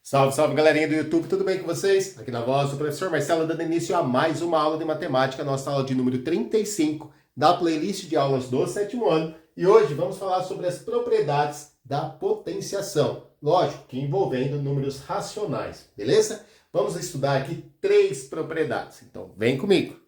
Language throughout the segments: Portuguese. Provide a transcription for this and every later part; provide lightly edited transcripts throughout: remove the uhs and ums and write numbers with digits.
Salve, salve galerinha do YouTube, tudo bem com vocês? Aqui na voz do professor Marcelo, dando início a mais uma aula de matemática, nossa aula de número 35 da playlist de aulas do sétimo ano. E hoje vamos falar sobre as propriedades da potenciação, lógico que envolvendo números racionais, beleza? Vamos estudar aqui 3 propriedades, então vem comigo.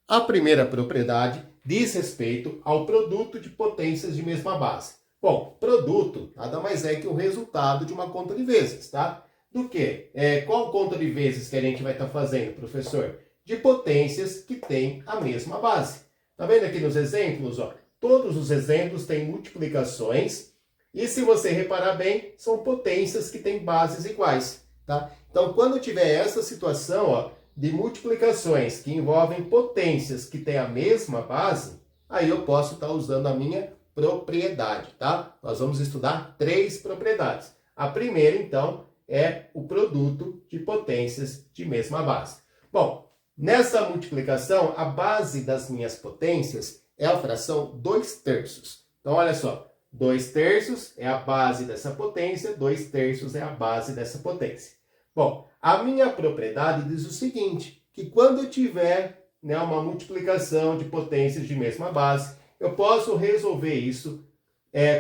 A primeira propriedade diz respeito ao produto de potências de mesma base. Bom, produto nada mais é que o resultado de uma conta de vezes, tá? Do que? Qual conta de vezes que a gente vai estar fazendo, professor? De potências que têm a mesma base. Tá vendo aqui nos exemplos? Ó? Todos os exemplos têm multiplicações e, se você reparar bem, são potências que têm bases iguais, tá? Então, quando tiver essa situação, ó, de multiplicações que envolvem potências que têm a mesma base, aí eu posso estar usando a minha propriedade, tá? Nós vamos estudar 3 propriedades. A primeira, então, é o produto de potências de mesma base. Bom, nessa multiplicação, a base das minhas potências é a fração 2/3. Então, olha só, 2/3 é a base dessa potência, 2/3 é a base dessa potência. Bom, a minha propriedade diz o seguinte, que quando eu tiver uma multiplicação de potências de mesma base, eu posso resolver isso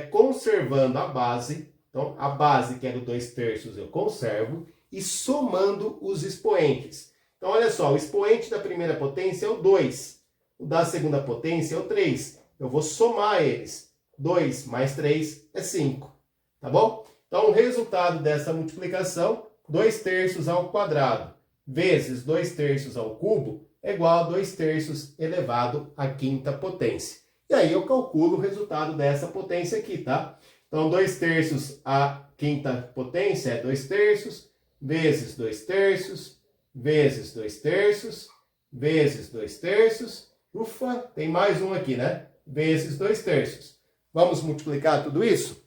conservando a base. Então, a base, que era o 2/3, eu conservo, e somando os expoentes. Então, olha só, o expoente da primeira potência é o 2, o da segunda potência é o 3. Eu vou somar eles. 2 mais 3 é 5, tá bom? Então, o resultado dessa multiplicação, 2/3 ao quadrado vezes 2/3 ao cubo é igual a 2/3 elevado à quinta potência. E aí eu calculo o resultado dessa potência aqui, tá? Então, 2/3 à quinta potência é 2/3 vezes 2/3 vezes 2/3 vezes 2/3. Ufa, tem mais um aqui, né? Vezes 2/3. Vamos multiplicar tudo isso?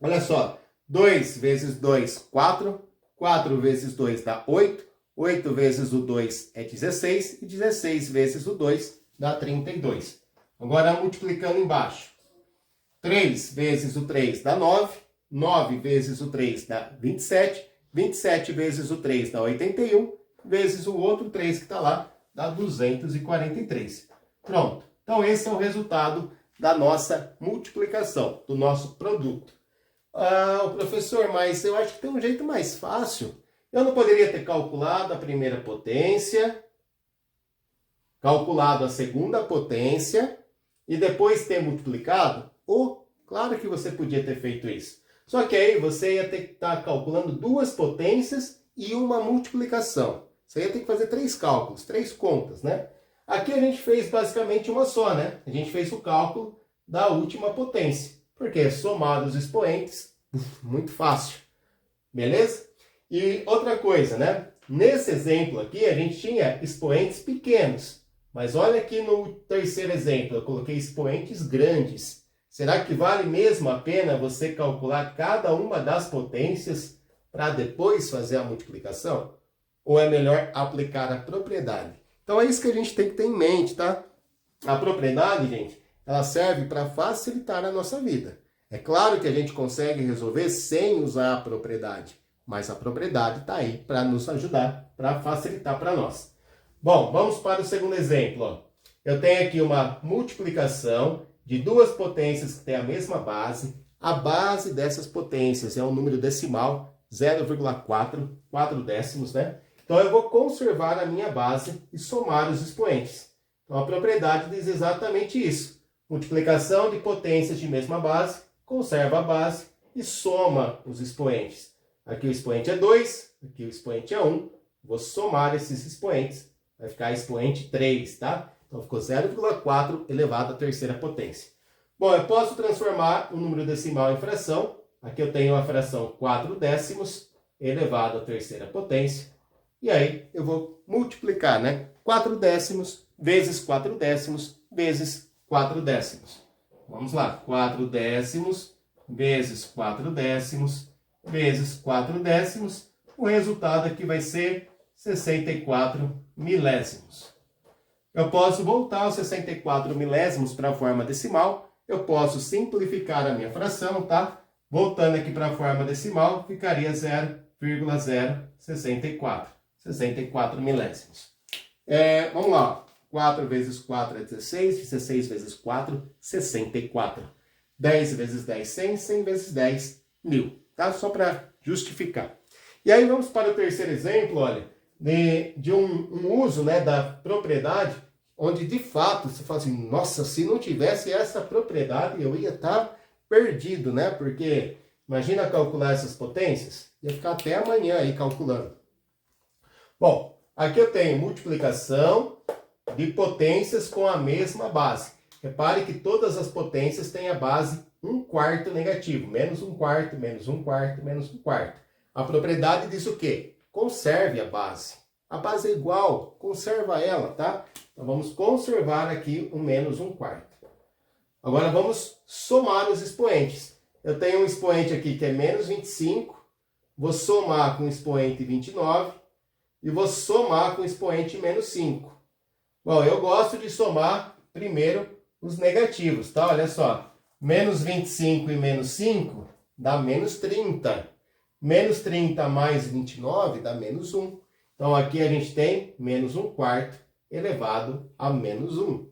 Olha só, 2 vezes 2, 4. 4 vezes 2 dá 8. 8 vezes o 2 é 16. E 16 vezes o 2 dá 32. Agora, multiplicando embaixo. 3 vezes o 3 dá 9. 9 vezes o 3 dá 27. 27 vezes o 3 dá 81. Vezes o outro 3 que está lá dá 243. Pronto. Então, esse é o resultado da nossa multiplicação, do nosso produto. Ah, professor, mas eu acho que tem um jeito mais fácil. Eu não poderia ter calculado a primeira potência, calculado a segunda potência e depois ter multiplicado? Claro que você podia ter feito isso. Só que aí você ia ter que estar calculando 2 potências e uma multiplicação. Você ia ter que fazer 3 cálculos, 3 contas, né? Aqui a gente fez basicamente uma só, né? A gente fez o cálculo da última potência. Porque somar os expoentes, muito fácil. Beleza? E outra coisa, né? Nesse exemplo aqui, a gente tinha expoentes pequenos. Mas olha aqui no terceiro exemplo, eu coloquei expoentes grandes. Será que vale mesmo a pena você calcular cada uma das potências para depois fazer a multiplicação? Ou é melhor aplicar a propriedade? Então é isso que a gente tem que ter em mente, tá? A propriedade, gente, ela serve para facilitar a nossa vida. É claro que a gente consegue resolver sem usar a propriedade, mas a propriedade está aí para nos ajudar, para facilitar para nós. Bom, vamos para o segundo exemplo. Ó. Eu tenho aqui uma multiplicação de 2 potências que têm a mesma base. A base dessas potências é um número decimal, 0,4, 4 décimos, né? Então eu vou conservar a minha base e somar os expoentes. Então a propriedade diz exatamente isso. Multiplicação de potências de mesma base, conserva a base e soma os expoentes. Aqui o expoente é 2, aqui o expoente é 1. Vou somar esses expoentes, vai ficar expoente 3, tá? Então ficou 0,4 elevado à terceira potência. Bom, eu posso transformar o número decimal em fração. Aqui eu tenho a fração 4 décimos elevado à terceira potência. E aí eu vou multiplicar, né? 4 décimos vezes 4 décimos vezes 4 décimos. Vamos lá, 4 décimos vezes 4 décimos vezes 4 décimos. O resultado aqui vai ser 64 milésimos. Eu posso voltar os 64 milésimos para a forma decimal. Eu posso simplificar a minha fração, tá? Voltando aqui para a forma decimal, ficaria 0,064. 64 milésimos. Vamos lá. 4 vezes 4 é 16. 16 vezes 4, 64. 10 vezes 10, 100. 100 vezes 10, 1000. Tá? Só para justificar. E aí vamos para o terceiro exemplo, olha, de um uso, né, da propriedade, onde de fato você fala assim, nossa, se não tivesse essa propriedade eu ia estar perdido, né? Porque imagina calcular essas potências, ia ficar até amanhã aí calculando. Bom, aqui eu tenho multiplicação de potências com a mesma base. Repare que todas as potências têm a base 1/4 negativo, menos 1/4, menos 1/4, menos 1/4. A propriedade diz o quê? Conserve a base. A base é igual, conserva ela, tá? Então vamos conservar aqui o menos 1/4. Agora vamos somar os expoentes. Eu tenho um expoente aqui que é menos 25, vou somar com o expoente 29 e vou somar com o expoente menos 5. Bom, eu gosto de somar primeiro os negativos, tá? Olha só, menos 25 e menos 5 dá menos 30. Menos 30 mais 29 dá menos 1. Então, aqui a gente tem menos 1/4 elevado a menos 1.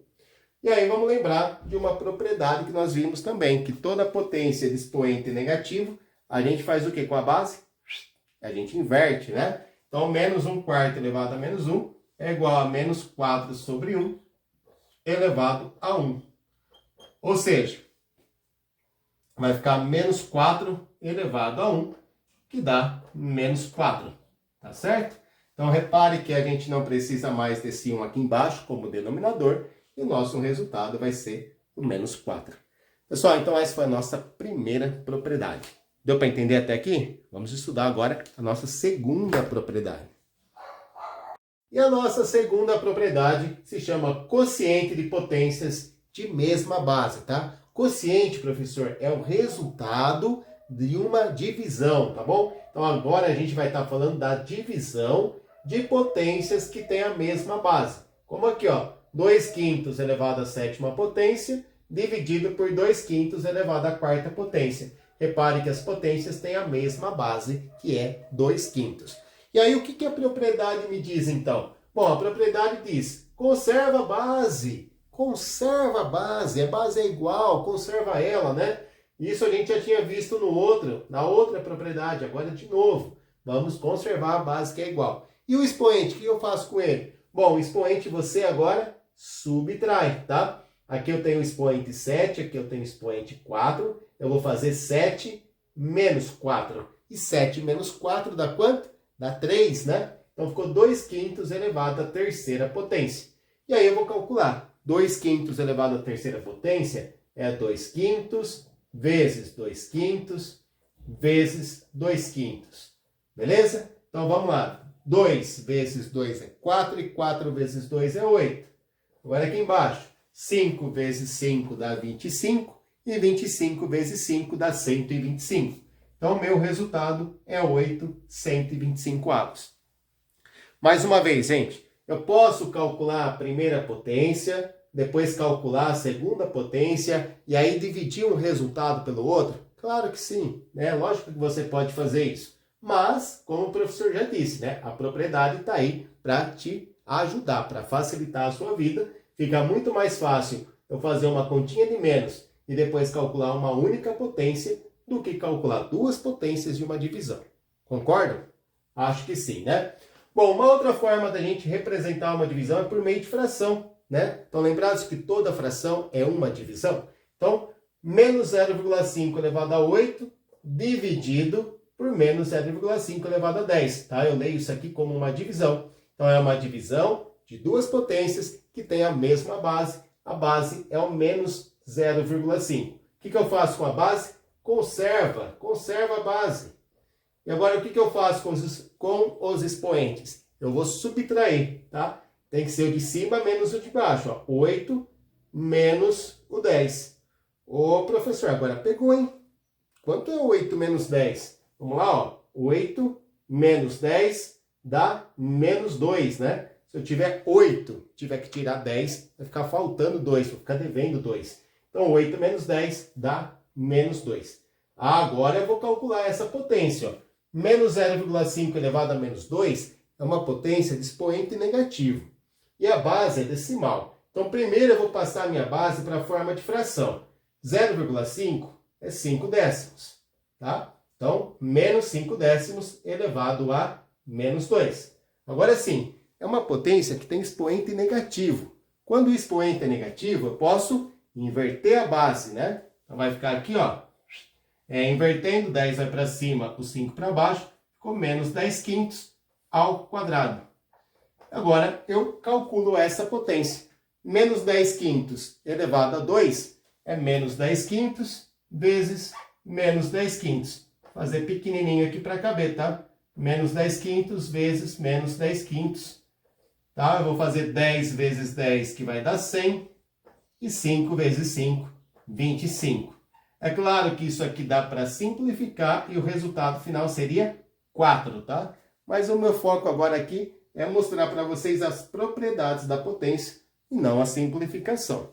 E aí, vamos lembrar de uma propriedade que nós vimos também, que toda potência de expoente negativo, a gente faz o quê com a base? A gente inverte, né? Então, menos 1/4 elevado a menos 1 é igual a menos 4 sobre 1 elevado a 1. Ou seja, vai ficar menos 4 elevado a 1, que dá menos 4, tá certo? Então, repare que a gente não precisa mais desse 1 aqui embaixo como denominador, e o nosso resultado vai ser o menos 4. Pessoal, então essa foi a nossa primeira propriedade. Deu para entender até aqui? Vamos estudar agora a nossa segunda propriedade. E a nossa segunda propriedade se chama quociente de potências de mesma base, tá? Quociente, professor, é o resultado de uma divisão, tá bom? Então agora a gente vai estar falando da divisão de potências que têm a mesma base. Como aqui, ó, 2/5 elevado à sétima potência, dividido por 2/5 elevado à quarta potência. Repare que as potências têm a mesma base, que é 2/5. E aí o que a propriedade me diz então? Bom, a propriedade diz, conserva a base. Conserva a base é igual, conserva ela, né? Isso a gente já tinha visto na outra propriedade, agora de novo. Vamos conservar a base que é igual. E o expoente, o que eu faço com ele? Bom, o expoente você agora subtrai, tá? Aqui eu tenho o expoente 7, aqui eu tenho o expoente 4. Eu vou fazer 7 menos 4. E 7 menos 4 dá quanto? Dá 3, né? Então ficou 2/5 elevado à terceira potência. E aí eu vou calcular. 2/5 elevado à terceira potência é 2/5 vezes 2/5 vezes 2/5. Beleza? Então vamos lá. 2 vezes 2 é 4 e 4 vezes 2 é 8. Agora aqui embaixo. 5 vezes 5 dá 25 e 25 vezes 5 dá 125. Então o meu resultado é 8 125avos. Mais uma vez, gente. Eu posso calcular a primeira potência, depois calcular a segunda potência e aí dividir um resultado pelo outro? Claro que sim, né? Lógico que você pode fazer isso. Mas, como o professor já disse, né? A propriedade está aí para te ajudar, para facilitar a sua vida. Fica muito mais fácil eu fazer uma continha de menos e depois calcular uma única potência do que calcular duas potências de uma divisão. Concordam? Acho que sim, né? Bom, uma outra forma da gente representar uma divisão é por meio de fração, né? Então, lembrados que toda fração é uma divisão? Então, menos 0,5 elevado a 8 dividido por menos 0,5 elevado a 10, tá? Eu leio isso aqui como uma divisão. Então, é uma divisão de duas potências que têm a mesma base. A base é o menos 0,5. O que eu faço com a base? Conserva a base. E agora, o que eu faço com os expoentes? Eu vou subtrair, tá? Tem que ser o de cima menos o de baixo, ó. 8 menos o 10. Ô, professor, agora pegou, hein? Quanto é 8 menos 10? Vamos lá, ó. 8 menos 10 dá menos 2, né? Se eu tiver 8, tiver que tirar 10, vai ficar faltando 2, vou ficar devendo 2. Então, 8 menos 10 dá menos 2. Agora eu vou calcular essa potência. Ó. Menos 0,5 elevado a menos 2 é uma potência de expoente negativo. E a base é decimal. Então, primeiro eu vou passar a minha base para a forma de fração. 0,5 é 5 décimos. Tá? Então, menos 5 décimos elevado a menos 2. Agora sim, é uma potência que tem expoente negativo. Quando o expoente é negativo, eu posso inverter a base, né? Então, vai ficar aqui, ó. Invertendo, 10 vai para cima, o 5 para baixo, ficou menos 10 quintos ao quadrado. Agora, eu calculo essa potência. Menos 10 quintos elevado a 2 é menos 10 quintos vezes menos 10 quintos. Vou fazer pequenininho aqui para caber, tá? Menos 10 quintos vezes menos 10 quintos. Tá? Eu vou fazer 10 vezes 10, que vai dar 100. E 5 vezes 5, 25. É claro que isso aqui dá para simplificar e o resultado final seria 4, tá? Mas o meu foco agora aqui é mostrar para vocês as propriedades da potência e não a simplificação.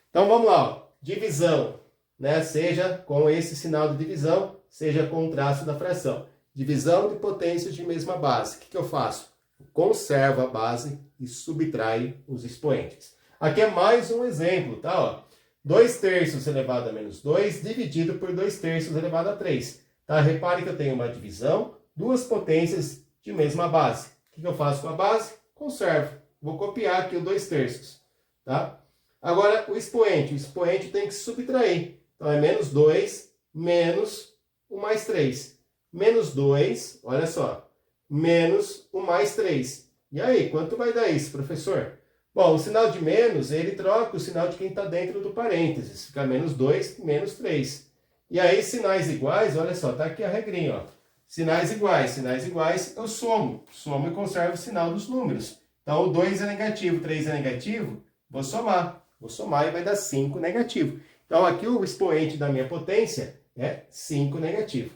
Então vamos lá, ó. Divisão, né? Seja com esse sinal de divisão, seja com o traço da fração. Divisão de potências de mesma base. O que eu faço? Conservo a base e subtraio os expoentes. Aqui é mais um exemplo, tá? Ó, 2 terços elevado a menos 2 dividido por 2 terços elevado a 3. Tá? Repare que eu tenho uma divisão, duas potências de mesma base. O que eu faço com a base? Conservo. Vou copiar aqui o 2 terços. Tá? Agora, o expoente tem que subtrair. Então, é menos 2 menos o mais 3. Menos 2, olha só, menos o mais 3. E aí, quanto vai dar isso, professor? Bom, o sinal de menos, ele troca o sinal de quem está dentro do parênteses. Fica menos 2, menos 3. E aí, sinais iguais, olha só, tá aqui a regrinha, ó. Sinais iguais, eu somo. Somo e conservo o sinal dos números. Então, o 2 é negativo, o 3 é negativo, vou somar. Vou somar e vai dar 5 negativo. Então, aqui o expoente da minha potência é 5 negativo.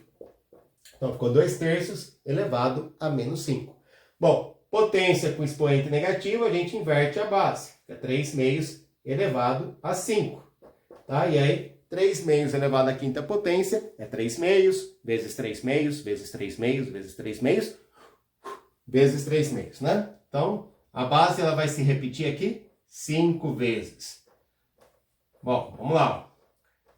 Então, ficou 2 terços elevado a menos 5. Bom, potência com expoente negativo, a gente inverte a base. É 3 meios elevado a 5. Tá? E aí, 3 meios elevado à quinta potência é 3 meios, vezes 3 meios, vezes 3 meios, vezes 3 meios, vezes 3 meios, né? Então, a base ela vai se repetir aqui 5 vezes. Bom, vamos lá.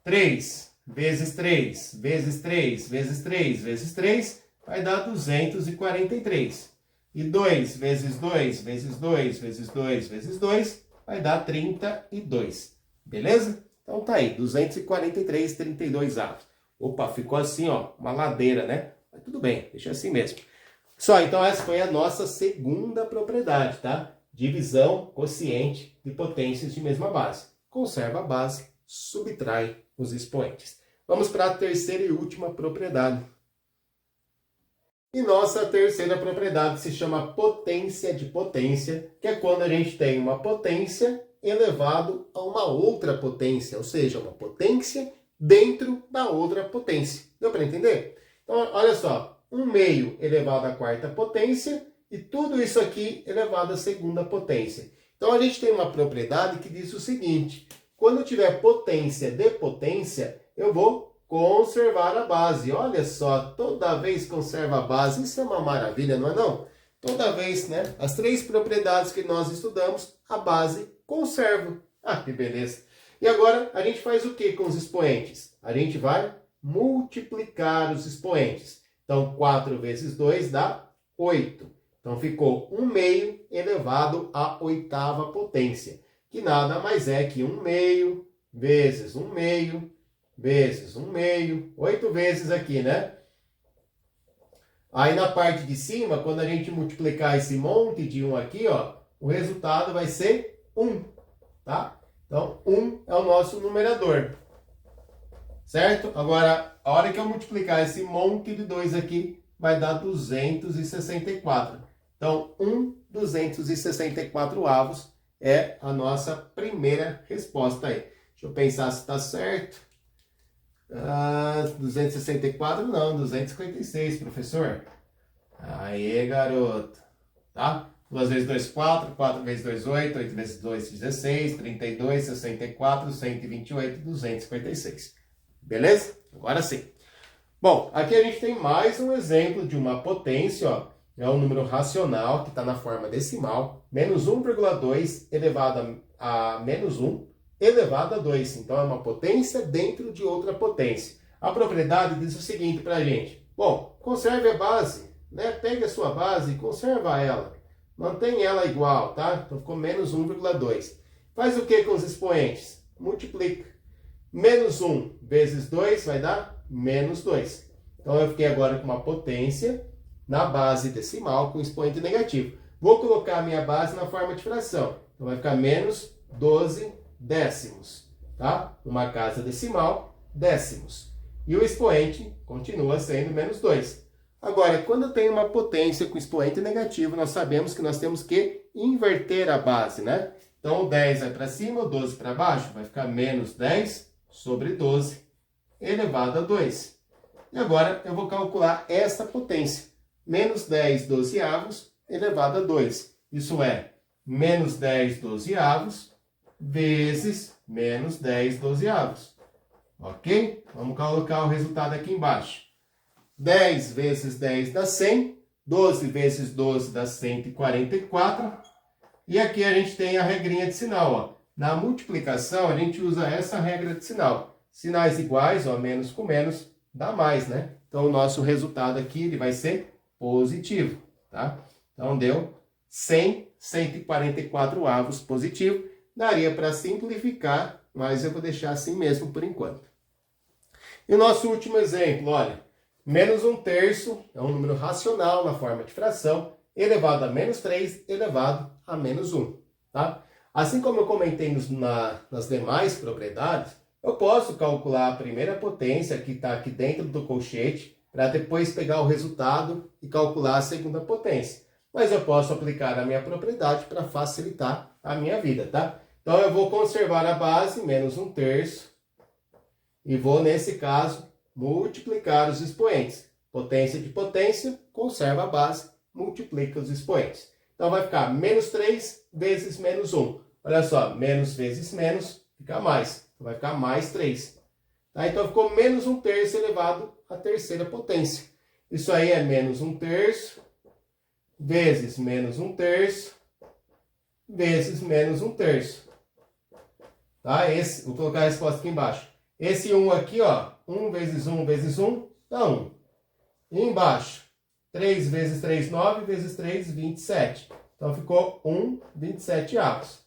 3 vezes 3, vezes 3, vezes 3, vezes 3, vai dar 243. E 2 vezes 2, vezes 2, vezes 2, vezes 2, vai dar 32. Beleza? Então tá aí, 243, 32 avos. Opa, ficou assim, ó, uma ladeira, né? Mas tudo bem, deixa assim mesmo. Só, então essa foi a nossa segunda propriedade, tá? Divisão quociente de potências de mesma base. Conserva a base, subtrai os expoentes. Vamos para a terceira e última propriedade. E nossa terceira propriedade se chama potência de potência, que é quando a gente tem uma potência elevado a uma outra potência, ou seja, uma potência dentro da outra potência. Deu para entender? Então, olha só, 1 meio elevado à quarta potência e tudo isso aqui elevado à segunda potência. Então, a gente tem uma propriedade que diz o seguinte: quando eu tiver potência de potência, eu vou conservar a base. Olha só, toda vez conserva a base. Isso é uma maravilha, não é não? Toda vez, né? As 3 propriedades que nós estudamos, a base conserva. Ah, que beleza. E agora, a gente faz o que com os expoentes? A gente vai multiplicar os expoentes. Então, 4 vezes 2 dá 8. Então, ficou 1 meio elevado à oitava potência, que nada mais é que 1 meio vezes 1 meio vezes 1 meio, 8 vezes aqui, né? Aí na parte de cima, quando a gente multiplicar esse monte de 1 aqui, ó, o resultado vai ser 1, tá? Então, 1 é o nosso numerador, certo? Agora, a hora que eu multiplicar esse monte de 2 aqui, vai dar 264. Então, 264 avos é a nossa primeira resposta aí. Deixa eu pensar se está certo. 264 não, 256, professor. Aê, garoto. Tá? 2 vezes 2, 4. 4 vezes 2, 8. 8 vezes 2, 16. 32, 64, 128, 256. Beleza? Agora sim. Bom, aqui a gente tem mais um exemplo de uma potência, ó. É um número racional que está na forma decimal. Menos 1,2 elevado a menos 1 elevado a 2. Então, é uma potência dentro de outra potência. A propriedade diz o seguinte para a gente. Bom, conserve a base, né? Pegue a sua base e conserva ela. Mantém ela igual, tá? Então, ficou menos 1,2. Faz o que com os expoentes? Multiplica. Menos 1 vezes 2 vai dar menos 2. Então, eu fiquei agora com uma potência na base decimal com expoente negativo. Vou colocar a minha base na forma de fração. Então, vai ficar menos 12 décimos, tá? Uma casa decimal, décimos. E o expoente continua sendo menos 2. Agora, quando eu tenho uma potência com expoente negativo, nós sabemos que nós temos que inverter a base, né? Então, o 10 vai para cima, o 12 para baixo, vai ficar menos 10 sobre 12 elevado a 2. E agora eu vou calcular esta potência. Menos 10 dozeavos elevado a 2. Isso é menos 10 dozeavos vezes menos 10 dozeavos. Ok? Vamos colocar o resultado aqui embaixo. 10 vezes 10 dá 100. 12 vezes 12 dá 144. E aqui a gente tem a regrinha de sinal, ó. Na multiplicação, a gente usa essa regra de sinal. Sinais iguais, ó, menos com menos, dá mais, né? Então, o nosso resultado aqui ele vai ser positivo, tá? Então, deu 100, 144 avos positivo. Daria para simplificar, mas eu vou deixar assim mesmo por enquanto. E o nosso último exemplo, olha. Menos 1/3 é um número racional na forma de fração, elevado a menos 3, elevado a menos 1, tá? Assim como eu comentei nas demais propriedades, eu posso calcular a primeira potência que está aqui dentro do colchete, para depois pegar o resultado e calcular a segunda potência. Mas eu posso aplicar a minha propriedade para facilitar a minha vida, tá? Então, eu vou conservar a base, menos 1/3, e vou, nesse caso, multiplicar os expoentes. Potência de potência, conserva a base, multiplica os expoentes. Então, vai ficar menos 3 vezes menos 1. Olha só, menos vezes menos, fica mais. Então, vai ficar mais 3. Tá? Então, ficou menos 1/3 elevado à terceira potência. Isso aí é menos 1/3 vezes menos 1/3 vezes menos 1/3. Tá? Vou colocar a resposta aqui embaixo. Esse 1 aqui, ó, 1 vezes 1 vezes 1 dá 1. E embaixo, 3 vezes 3, 9, vezes 3, 27. Então, ficou 1, 27 avos.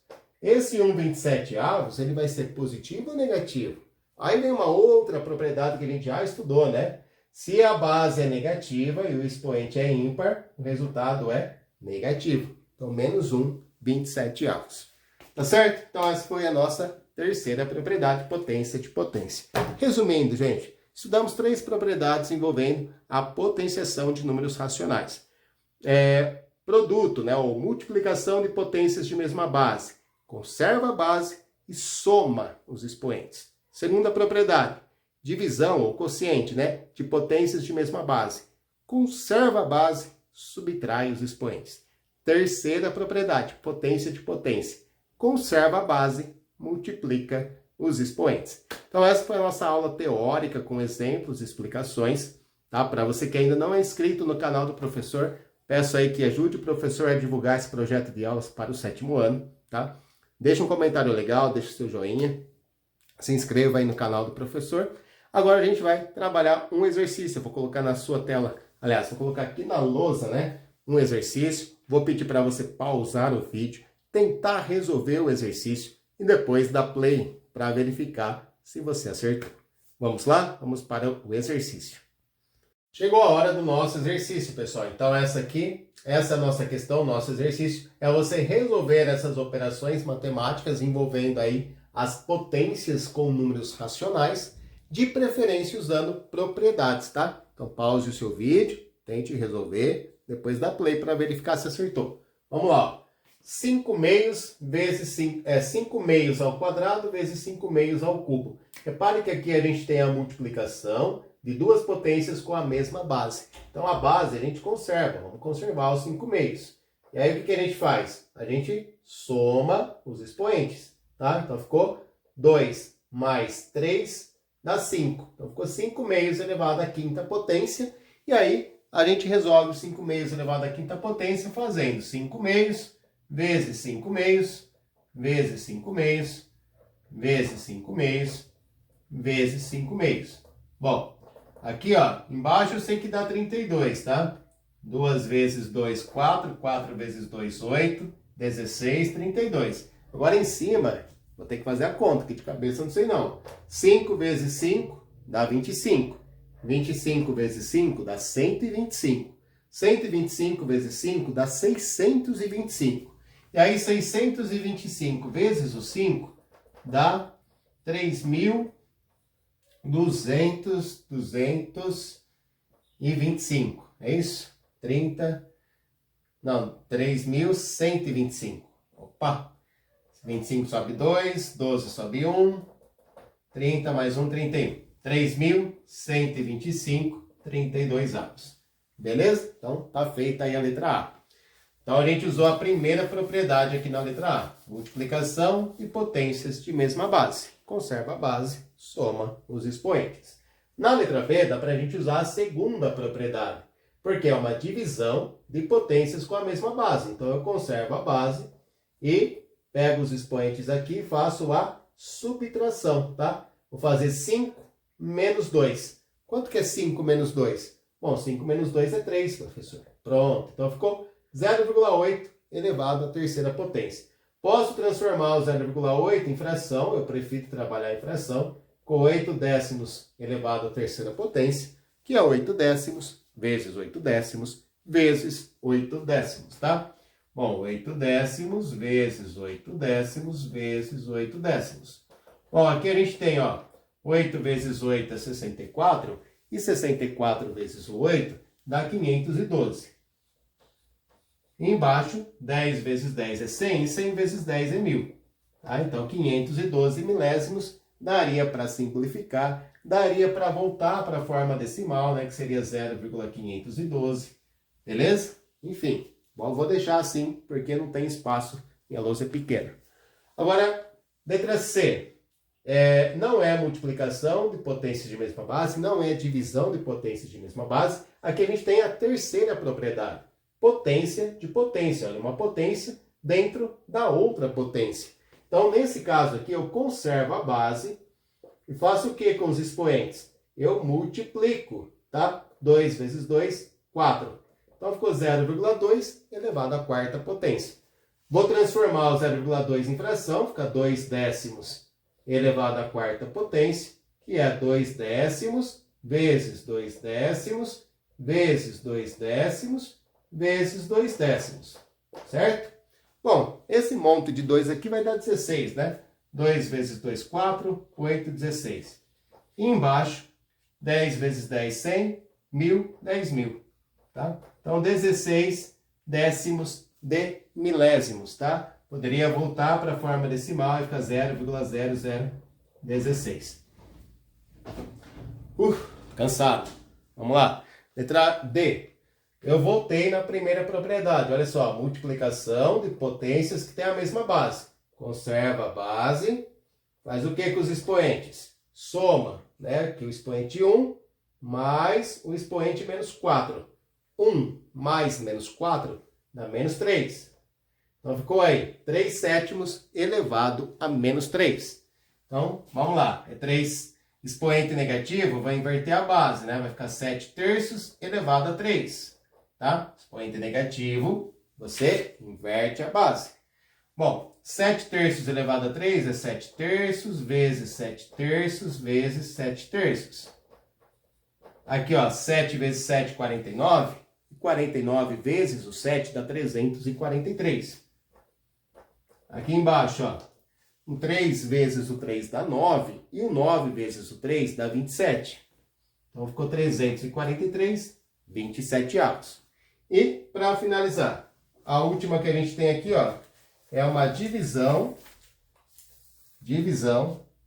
Esse 1, 27 avos, ele vai ser positivo ou negativo? Aí vem uma outra propriedade que a gente já estudou, né? Se a base é negativa e o expoente é ímpar, o resultado é negativo. Então, menos 1, 27 avos. Tá certo? Então, essa foi a nossa terceira propriedade, potência de potência. Resumindo, gente, estudamos 3 propriedades envolvendo a potenciação de números racionais. Produto, né, ou multiplicação de potências de mesma base. Conserva a base e soma os expoentes. Segunda propriedade, divisão ou quociente, né, de potências de mesma base. Conserva a base, subtrai os expoentes. Terceira propriedade, potência de potência. Conserva a base, multiplica os expoentes. Então, essa foi a nossa aula teórica com exemplos e explicações. Tá? Para você que ainda não é inscrito no canal do professor, peço aí que ajude o professor a divulgar esse projeto de aulas para o 7º ano. Tá? Deixa um comentário legal, deixa o seu joinha. Se inscreva aí no canal do professor. Agora a gente vai trabalhar um exercício. Eu vou colocar na sua tela, aliás, vou colocar aqui na lousa, né? Um exercício. Vou pedir para você pausar o vídeo, tentar resolver o exercício e depois dar play para verificar se você acertou. Vamos lá? Vamos para o exercício. Chegou a hora do nosso exercício, pessoal. Então essa é a nossa questão, nosso exercício. É você resolver essas operações matemáticas envolvendo aí as potências com números racionais, de preferência usando propriedades, tá? Então pause o seu vídeo, tente resolver, depois dá play para verificar se acertou. Vamos lá. 5 meios vezes 5 meios ao quadrado vezes 5 meios ao cubo. Repare que aqui a gente tem a multiplicação de duas potências com a mesma base. Então a base a gente conserva, vamos conservar os 5 meios. E aí o que a gente faz? A gente soma os expoentes, tá? Então ficou 2 mais 3 dá 5. Então ficou 5 meios elevado à quinta potência. E aí a gente resolve 5 meios elevado à quinta potência fazendo 5 meios vezes 5 meios vezes 5 meios vezes 5 meios vezes 5 meios. Bom, aqui ó, embaixo eu sei que dá 32, tá? 2 vezes 2, 4. 4 vezes 2, 8. 16, 32. Agora em cima, vou ter que fazer a conta, que de cabeça eu não sei não. 5 vezes 5 dá 25. 25 vezes 5 dá 125. 125 vezes 5 dá 625. E aí 625 vezes o 5 dá 3.225. É isso? 3.125. Opa! 25 sobe 2, 12 sobe 1, 30 mais 1, 31. 3.125, 32 avos. Beleza? Então, tá feita aí a letra A. Então, a gente usou a primeira propriedade aqui na letra A. Multiplicação e potências de mesma base. Conserva a base, soma os expoentes. Na letra B, dá para a gente usar a segunda propriedade, porque é uma divisão de potências com a mesma base. Então, eu conservo a base e pego os expoentes aqui e faço a subtração, tá? Vou fazer 5 menos 2. Quanto que é 5 menos 2? Bom, 5 menos 2 é 3, professor. Pronto. Então, ficou 0,8 elevado à terceira potência. Posso transformar o 0,8 em fração, eu prefiro trabalhar em fração, com 8 décimos elevado à terceira potência, que é 8 décimos vezes 8 décimos vezes 8 décimos, tá? Bom, 8 décimos vezes 8 décimos vezes 8 décimos. Bom, aqui a gente tem, ó, 8 vezes 8 é 64, e 64 vezes 8 dá 512. E embaixo, 10 vezes 10 é 100, e 100 vezes 10 é 1000. Tá? Então, 512 milésimos daria para simplificar, daria para voltar para a forma decimal, né, que seria 0,512. Beleza? Enfim, bom, vou deixar assim, porque não tem espaço e a louça é pequena. Agora, letra C. Não é multiplicação de potências de mesma base, não é divisão de potências de mesma base. Aqui a gente tem a terceira propriedade. Potência de potência. Olha, uma potência dentro da outra potência. Então, nesse caso aqui, eu conservo a base e faço o que com os expoentes? Eu multiplico, tá? 2 vezes 2, 4. Então, ficou 0,2 elevado à quarta potência. Vou transformar o 0,2 em fração, fica 2 décimos elevado à quarta potência, que é 2 décimos vezes 2 décimos vezes 2 décimos vezes 2 décimos, certo? Bom, esse monte de 2 aqui vai dar 16, né? 2 vezes 2, 4, 8, 16. E embaixo, 10 vezes 10, 100, 1000, 10.000, tá? Então, 16 décimos de milésimos, tá? Poderia voltar para a forma decimal e ficar 0,0016. Cansado. Vamos lá. Letra D. Eu voltei na primeira propriedade. Olha só, multiplicação de potências que têm a mesma base. Conserva a base. Faz o que com os expoentes? Soma, né? Que o expoente 1 mais o expoente menos 4. 1 mais menos 4 dá menos 3. Então, ficou aí 3 sétimos elevado a menos 3. Então, vamos lá. É 3 expoente negativo, vai inverter a base, né? Vai ficar 7 terços elevado a 3. Tá? Expoente negativo, você inverte a base. Bom, 7 terços elevado a 3 é 7 terços vezes 7 terços vezes 7 terços. Aqui, ó, 7 vezes 7, 49. 49 vezes o 7 dá 343. Aqui embaixo, ó, o 3 vezes o 3 dá 9, e o 9 vezes o 3 dá 27. Então, ficou 343, 27 avos. E, para finalizar, a última que a gente tem aqui, ó, é uma divisão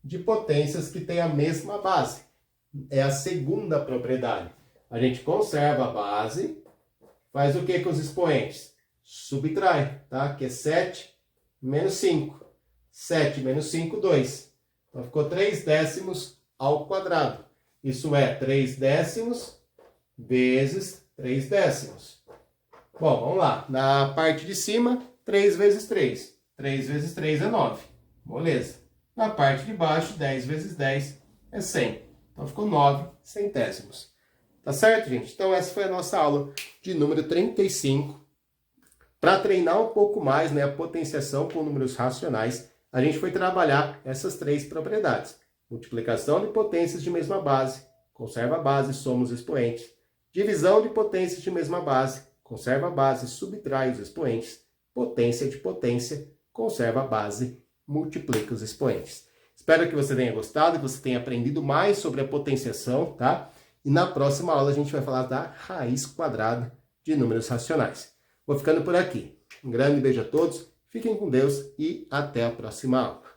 de potências que tem a mesma base. É a segunda propriedade. A gente conserva a base, faz o que com os expoentes? subtrai, tá? Que é 7 menos 5. 7 menos 5, 2. Então, ficou 3 décimos ao quadrado. Isso é 3 décimos vezes 3 décimos. Bom, vamos lá. Na parte de cima, 3 vezes 3. 3 vezes 3 é 9. Beleza. Na parte de baixo, 10 vezes 10 é 100. Então, ficou 9 centésimos. Tá certo, gente? Então, essa foi a nossa aula de número 35. Para treinar um pouco mais, né, a potenciação com números racionais, a gente foi trabalhar essas 3 propriedades. Multiplicação de potências de mesma base, conserva a base, soma os expoentes. Divisão de potências de mesma base, conserva a base, subtrai os expoentes. Potência de potência, conserva a base, multiplica os expoentes. Espero que você tenha gostado, que você tenha aprendido mais sobre a potenciação, tá? E na próxima aula a gente vai falar da raiz quadrada de números racionais. Vou ficando por aqui. Um grande beijo a todos, fiquem com Deus e até a próxima aula.